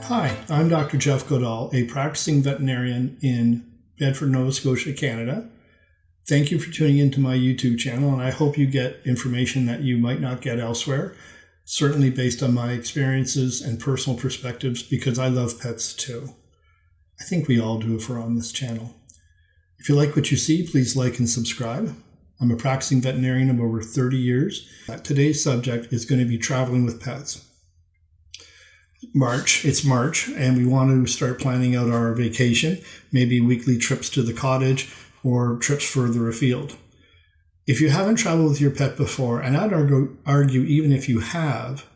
Hi, I'm Dr. Jeff Goodall, a practicing veterinarian in Bedford, Nova Scotia, Canada. Thank you for tuning into my YouTube channel, and I hope you get information that you might not get elsewhere, certainly based on my experiences and personal perspectives, because I love pets too. I think we all do if we're on this channel. If you like what you see, please like and subscribe. I'm a practicing veterinarian of over 30 years. Today's subject is going to be traveling with pets. It's March, and we want to start planning out our vacation, maybe weekly trips to the cottage or trips further afield. If you haven't traveled with your pet before, and I'd argue even if you have,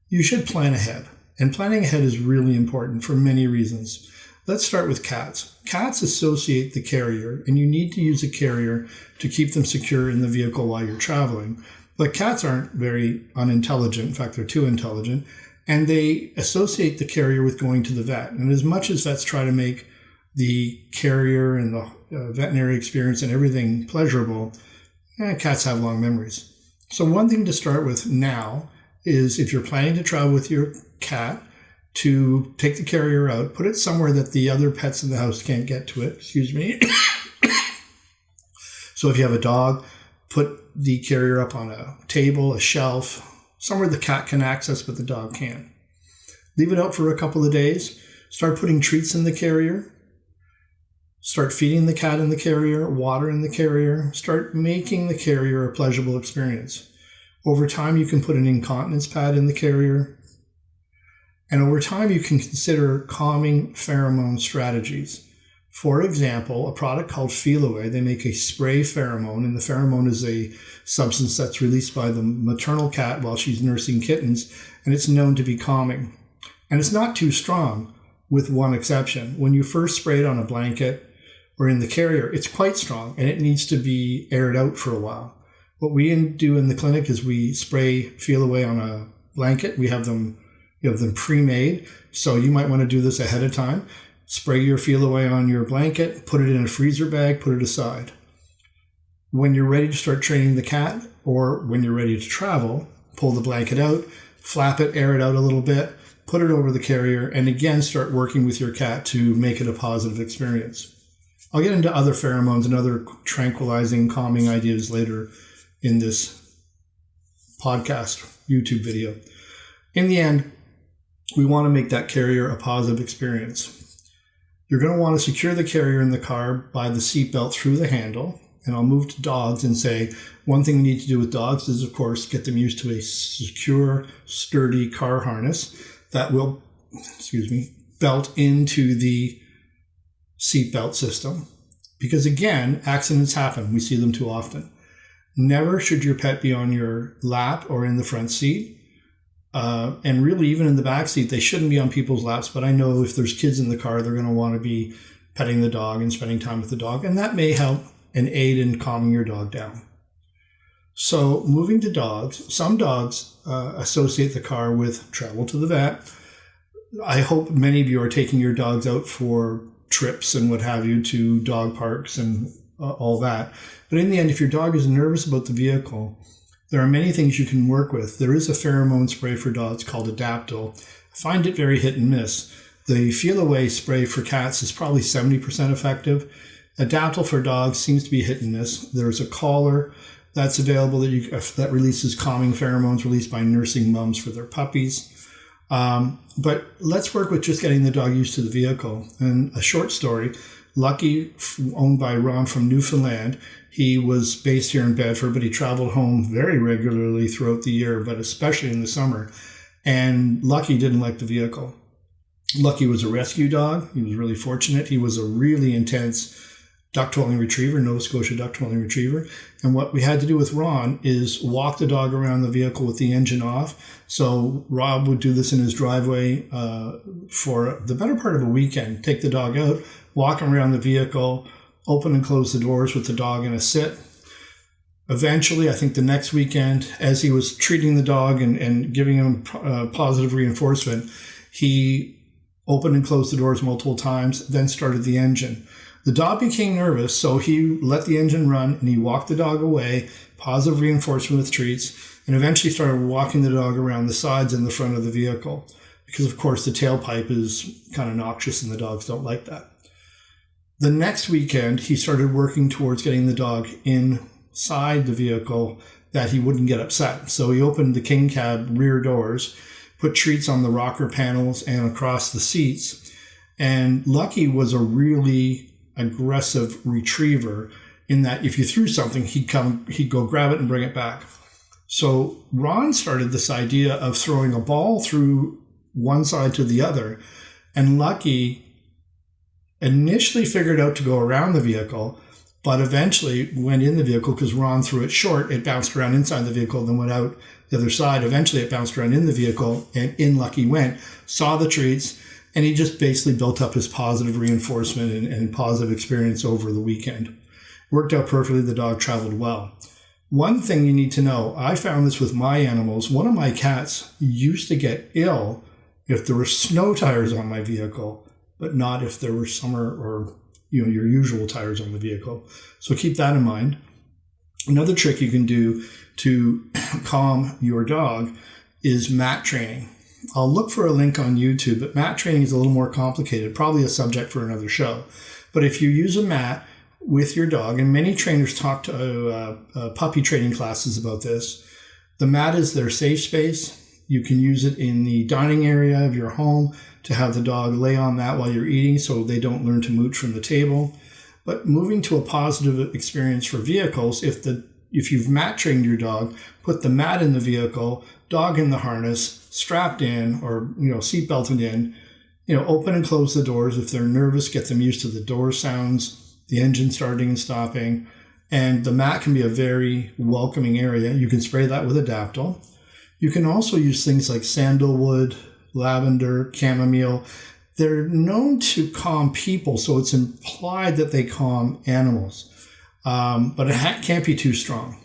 you should plan ahead. And planning ahead is really important for many reasons. Let's start with cats. Cats associate the carrier, and you need to use a carrier to keep them secure in the vehicle while you're traveling. But cats aren't very unintelligent. In fact, they're too intelligent. And they associate the carrier with going to the vet. And as much as vets try to make the carrier and the veterinary experience and everything pleasurable, cats have long memories. So one thing to start with now is, if you're planning to travel with your cat, to take the carrier out, put it somewhere that the other pets in the house can't get to it. Excuse me. So if you have a dog, put the carrier up on a table, a shelf, somewhere the cat can access but the dog can't. Leave it out for a couple of days. Start putting treats in the carrier. Start feeding the cat in the carrier, water in the carrier. Start making the carrier a pleasurable experience. Over time, you can put an incontinence pad in the carrier. And over time, you can consider calming pheromone strategies. For example, a product called Feel-Away, they make a spray pheromone, and the pheromone is a substance that's released by the maternal cat while she's nursing kittens, and it's known to be calming. And it's not too strong, with one exception. When you first spray it on a blanket or in the carrier, it's quite strong, and it needs to be aired out for a while. What we do in the clinic is we spray Feel-Away on a blanket. We have them pre-made, so you might want to do this ahead of time. Spray your Feel-Away on your blanket, put it in a freezer bag, put it aside. When you're ready to start training the cat, or when you're ready to travel, pull the blanket out, flap it, air it out a little bit, put it over the carrier, and again start working with your cat to make it a positive experience. I'll get into other pheromones and other tranquilizing, calming ideas later in this podcast, YouTube video. In the end, we want to make that carrier a positive experience. You're going to want to secure the carrier in the car by the seatbelt through the handle. And I'll move to dogs and say, one thing we need to do with dogs is, of course, get them used to a secure, sturdy car harness that will, belt into the seatbelt system. Because again, accidents happen. We see them too often. Never should your pet be on your lap or in the front seat. And really, even in the back seat, they shouldn't be on people's laps. But I know if there's kids in the car, they're going to want to be petting the dog and spending time with the dog. And that may help and aid in calming your dog down. So moving to dogs, some dogs associate the car with travel to the vet. I hope many of you are taking your dogs out for trips and what have you, to dog parks and all that. But in the end, if your dog is nervous about the vehicle, there are many things you can work with. There is a pheromone spray for dogs called Adaptil. I find it very hit and miss. The Feel-Away spray for cats is probably 70% effective. Adaptil for dogs seems to be hit and miss. There's a collar that's available that releases calming pheromones released by nursing moms for their puppies. But let's work with just getting the dog used to the vehicle. And a short story, Lucky, owned by Ron from Newfoundland, he was based here in Bedford, but he traveled home very regularly throughout the year, but especially in the summer. And Lucky didn't like the vehicle. Lucky was a rescue dog. He was really fortunate. He was a really intense duck-twirling retriever, Nova Scotia duck-twirling retriever. And what we had to do with Ron is walk the dog around the vehicle with the engine off. So Rob would do this in his driveway for the better part of a weekend. Take the dog out, walk him around the vehicle, open and close the doors with the dog in a sit. Eventually, I think the next weekend, as he was treating the dog and giving him positive reinforcement, he opened and closed the doors multiple times, then started the engine. The dog became nervous, so he let the engine run and he walked the dog away, positive reinforcement with treats, and eventually started walking the dog around the sides and the front of the vehicle. because, of course, the tailpipe is kind of noxious and the dogs don't like that. The next weekend, he started working towards getting the dog inside the vehicle that he wouldn't get upset. So he opened the king cab rear doors, put treats on the rocker panels and across the seats. And Lucky was a really aggressive retriever in that if you threw something, he'd go grab it and bring it back. So Ron started this idea of throwing a ball through one side to the other, and Lucky initially figured out to go around the vehicle, but eventually went in the vehicle because Ron threw it short. It bounced around inside the vehicle, then went out the other side. Eventually it bounced around in the vehicle, and in Lucky went, saw the treats, and he just basically built up his positive reinforcement and positive experience over the weekend. Worked out perfectly. The dog traveled well. One thing you need to know, I found this with my animals. One of my cats used to get ill if there were snow tires on my vehicle, but not if there were summer or your usual tires on the vehicle. So keep that in mind. Another trick you can do to calm your dog is mat training. I'll look for a link on YouTube, but mat training is a little more complicated, probably a subject for another show. But if you use a mat with your dog, and many trainers talk to puppy training classes about this, the mat is their safe space. You can use it in the dining area of your home to have the dog lay on that while you're eating so they don't learn to mooch from the table. But moving to a positive experience for vehicles, if you've mat trained your dog, put the mat in the vehicle, dog in the harness, strapped in or seat belted in, open and close the doors. If they're nervous, get them used to the door sounds, the engine starting and stopping. And the mat can be a very welcoming area. You can spray that with Adaptil. You can also use things like sandalwood, lavender, chamomile. They're known to calm people, so it's implied that they calm animals. But it can't be too strong.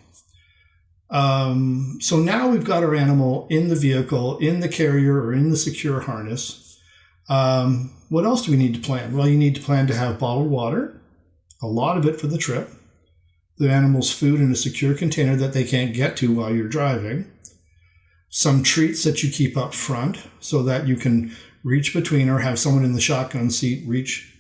So now we've got our animal in the vehicle, in the carrier, or in the secure harness. What else do we need to plan? Well, you need to plan to have bottled water, a lot of it for the trip, the animal's food in a secure container that they can't get to while you're driving, some treats that you keep up front so that you can reach between or have someone in the shotgun seat,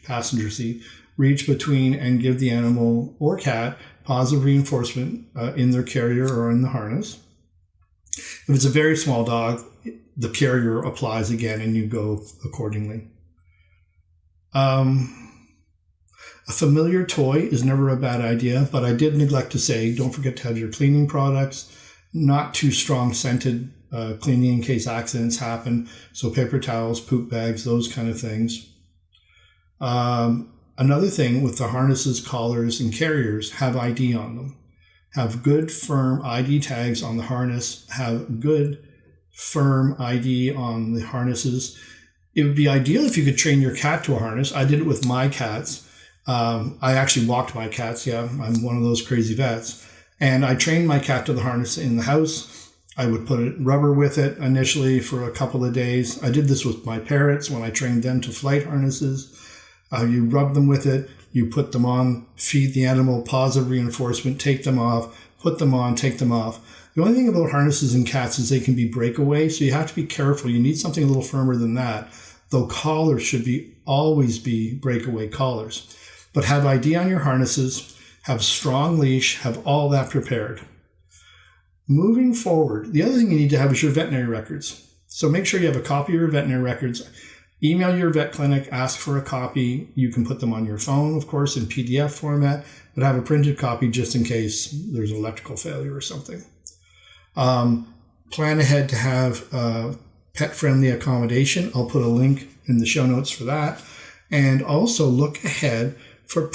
passenger seat, reach between and give the animal or cat positive reinforcement in their carrier or in the harness. If it's a very small dog, the carrier applies again and you go accordingly. A familiar toy is never a bad idea, but I did neglect to say, don't forget to have your cleaning products, not too strong scented cleaning in case accidents happen. So paper towels, poop bags, those kind of things. Another thing with the harnesses, collars, and carriers, have ID on them. Have good, firm ID tags on the harness. Have good, firm ID on the harnesses. It would be ideal if you could train your cat to a harness. I did it with my cats. I actually walked my cats. Yeah, I'm one of those crazy vets. And I trained my cat to the harness in the house. I would put rubber with it initially for a couple of days. I did this with my parrots when I trained them to flight harnesses. You rub them with it, you put them on, feed the animal positive reinforcement, take them off, put them on, take them off. The only thing about harnesses and cats is they can be breakaway, so you have to be careful. You need something a little firmer than that, though collars should always be breakaway collars. But have ID on your harnesses, have strong leash, have all that prepared. Moving forward, the other thing you need to have is your veterinary records. So make sure you have a copy of your veterinary records. Email your vet clinic, ask for a copy. You can put them on your phone, of course, in PDF format, but have a printed copy just in case there's an electrical failure or something. Plan ahead to have pet-friendly accommodation. I'll put a link in the show notes for that. And also look ahead for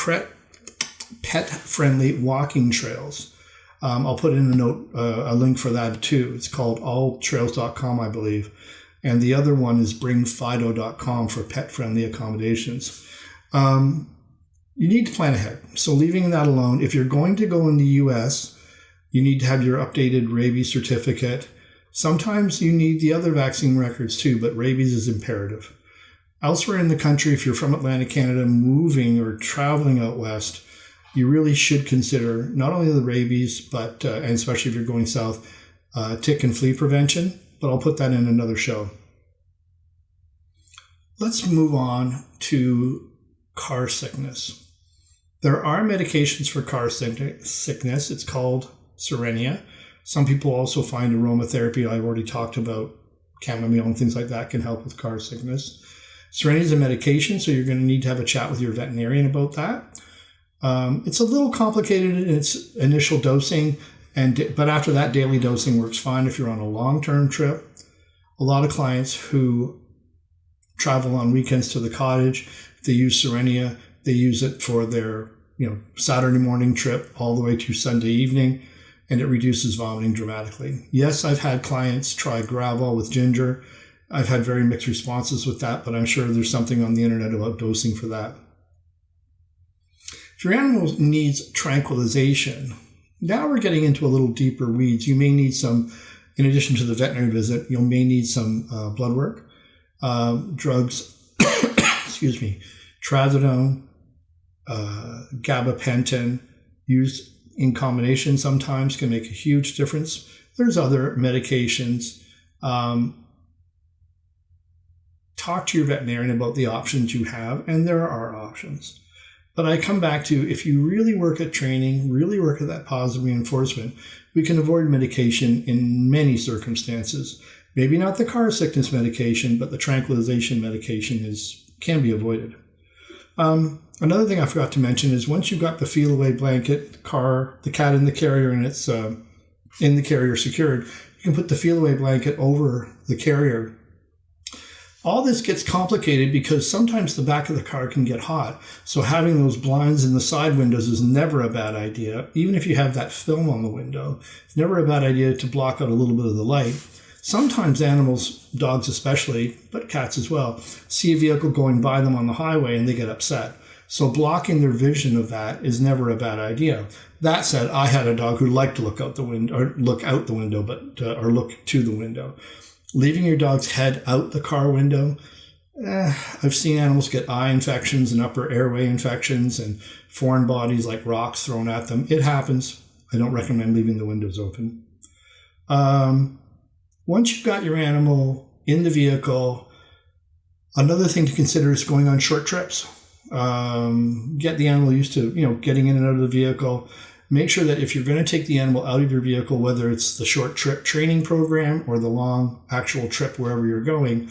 pet-friendly walking trails. I'll put in a link for that too. It's called alltrails.com, I believe. And the other one is bringfido.com for pet-friendly accommodations. You need to plan ahead. So leaving that alone, if you're going to go in the U.S., you need to have your updated rabies certificate. Sometimes you need the other vaccine records too, but rabies is imperative. Elsewhere in the country, if you're from Atlantic Canada, moving or traveling out west, you really should consider not only the rabies, but and especially if you're going south, tick and flea prevention. But I'll put that in another show. let's move on to car sickness. There are medications for car sickness. It's called Cerenia. Some people also find aromatherapy. I've already talked about chamomile and things like that can help with car sickness. Cerenia is a medication, so you're going to need to have a chat with your veterinarian about that. It's a little complicated in its initial dosing, but after that, daily dosing works fine if you're on a long-term trip. A lot of clients who travel on weekends to the cottage, they use Cerenia. They use it for their Saturday morning trip all the way to Sunday evening, and it reduces vomiting dramatically. Yes, I've had clients try Gravol with ginger. I've had very mixed responses with that, but I'm sure there's something on the internet about dosing for that. If your animal needs tranquilization, now we're getting into a little deeper weeds. You may need some, in addition to the veterinary visit, you may need some blood work. Drugs, excuse me, trazodone, gabapentin, used in combination sometimes can make a huge difference. There's other medications. Talk to your veterinarian about the options you have, and there are options. But I come back to, if you really work at training, really work at that positive reinforcement, we can avoid medication in many circumstances. Maybe not the car sickness medication, but the tranquilization medication can be avoided. Another thing I forgot to mention is once you've got the feel-away blanket, the cat in the carrier, and it's in the carrier secured, you can put the feel-away blanket over the carrier. All this gets complicated because sometimes the back of the car can get hot. So having those blinds in the side windows is never a bad idea. Even if you have that film on the window, it's never a bad idea to block out a little bit of the light. Sometimes animals, dogs especially, but cats as well, see a vehicle going by them on the highway and they get upset. So blocking their vision of that is never a bad idea. That said, I had a dog who liked to look out the window, or look out the window, or look to the window. Leaving your dog's head out the car window, I've seen animals get eye infections and upper airway infections and foreign bodies like rocks thrown at them. It happens. I don't recommend leaving the windows open. Once you've got your animal in the vehicle, another thing to consider is going on short trips. Get the animal used to, getting in and out of the vehicle. Make sure that if you're going to take the animal out of your vehicle, whether it's the short trip training program or the long actual trip wherever you're going,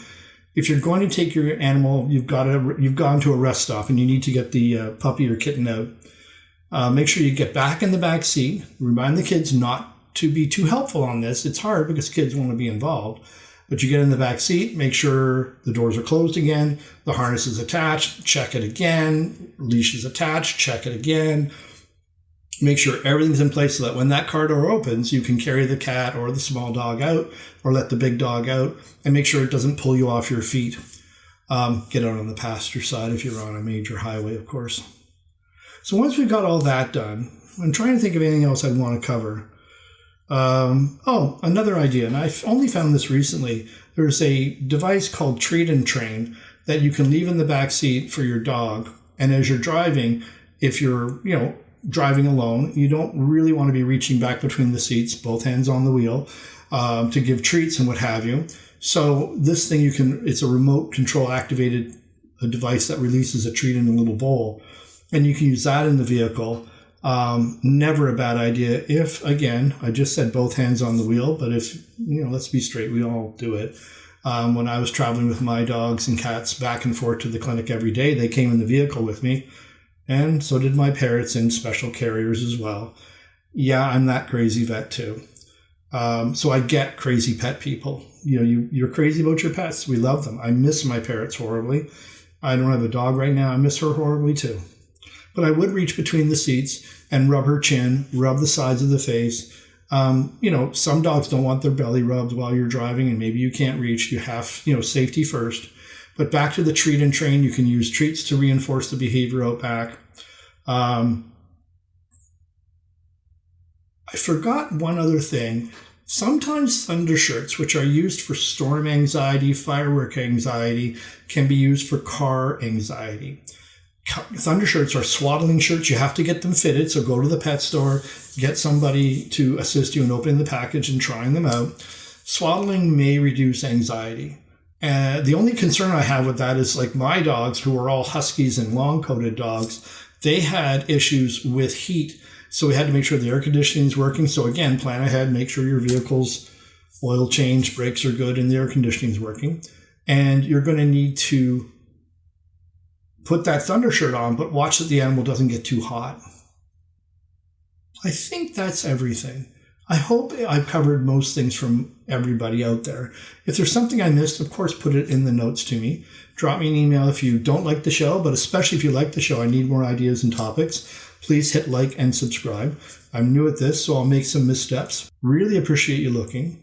if you're going to take your animal, you've gone to a rest stop and you need to get the puppy or kitten out. Make sure you get back in the back seat. Remind the kids not to be too helpful on this. It's hard because kids want to be involved. But you get in the back seat, make sure the doors are closed again, the harness is attached, check it again, leash is attached, check it again. Make sure everything's in place so that when that car door opens, you can carry the cat or the small dog out or let the big dog out, and make sure it doesn't pull you off your feet. Get out on the passenger side if you're on a major highway, of course. So once we've got all that done, I'm trying to think of anything else I'd want to cover. Another idea, and I've only found this recently. There's a device called Treat and Train that you can leave in the back seat for your dog. And as you're driving, if you're, driving alone, you don't really want to be reaching back between the seats, both hands on the wheel, to give treats and what have you. So this thing it's a remote control activated device that releases a treat in a little bowl. And you can use that in the vehicle. Never a bad idea if, again, I just said both hands on the wheel, but if, let's be straight, we all do it. When I was traveling with my dogs and cats back and forth to the clinic every day, they came in the vehicle with me, and so did my parrots in special carriers as well. Yeah, I'm that crazy vet too. So I get crazy pet people. You're crazy about your pets. We love them. I miss my parrots horribly. I don't have a dog right now. I miss her horribly too. But I would reach between the seats and rub her chin, rub the sides of the face. Some dogs don't want their belly rubbed while you're driving, and maybe you can't reach. You have, safety first. But back to the Treat and Train, you can use treats to reinforce the behavior out back. I forgot one other thing. Sometimes Thundershirts, which are used for storm anxiety, firework anxiety, can be used for car anxiety. Thundershirts are swaddling shirts. You have to get them fitted, so go to the pet store, get somebody to assist you in opening the package and trying them out. Swaddling may reduce anxiety. The only concern I have with that is like my dogs, who are all huskies and long-coated dogs, they had issues with heat. So we had to make sure the air conditioning is working. So again, plan ahead, make sure your vehicle's oil change, brakes are good, and the air conditioning is working. And you're going to need to put that Thundershirt on, but watch that the animal doesn't get too hot. I think that's everything. I hope I've covered most things from everybody out there. If there's something I missed, of course, put it in the notes to me. Drop me an email if you don't like the show, but especially if you like the show, I need more ideas and topics. Please hit like and subscribe. I'm new at this, so I'll make some missteps. Really appreciate you looking.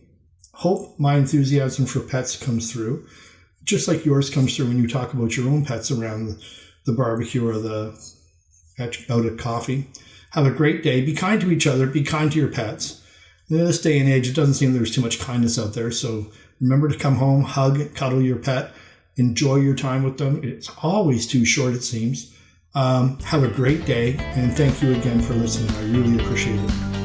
Hope my enthusiasm for pets comes through, just like yours comes through when you talk about your own pets around the barbecue or out at coffee. Have a great day. Be kind to each other. Be kind to your pets. In this day and age, it doesn't seem there's too much kindness out there. So remember to come home, hug, cuddle your pet, enjoy your time with them. It's always too short, it seems. Have a great day, and thank you again for listening. I really appreciate it.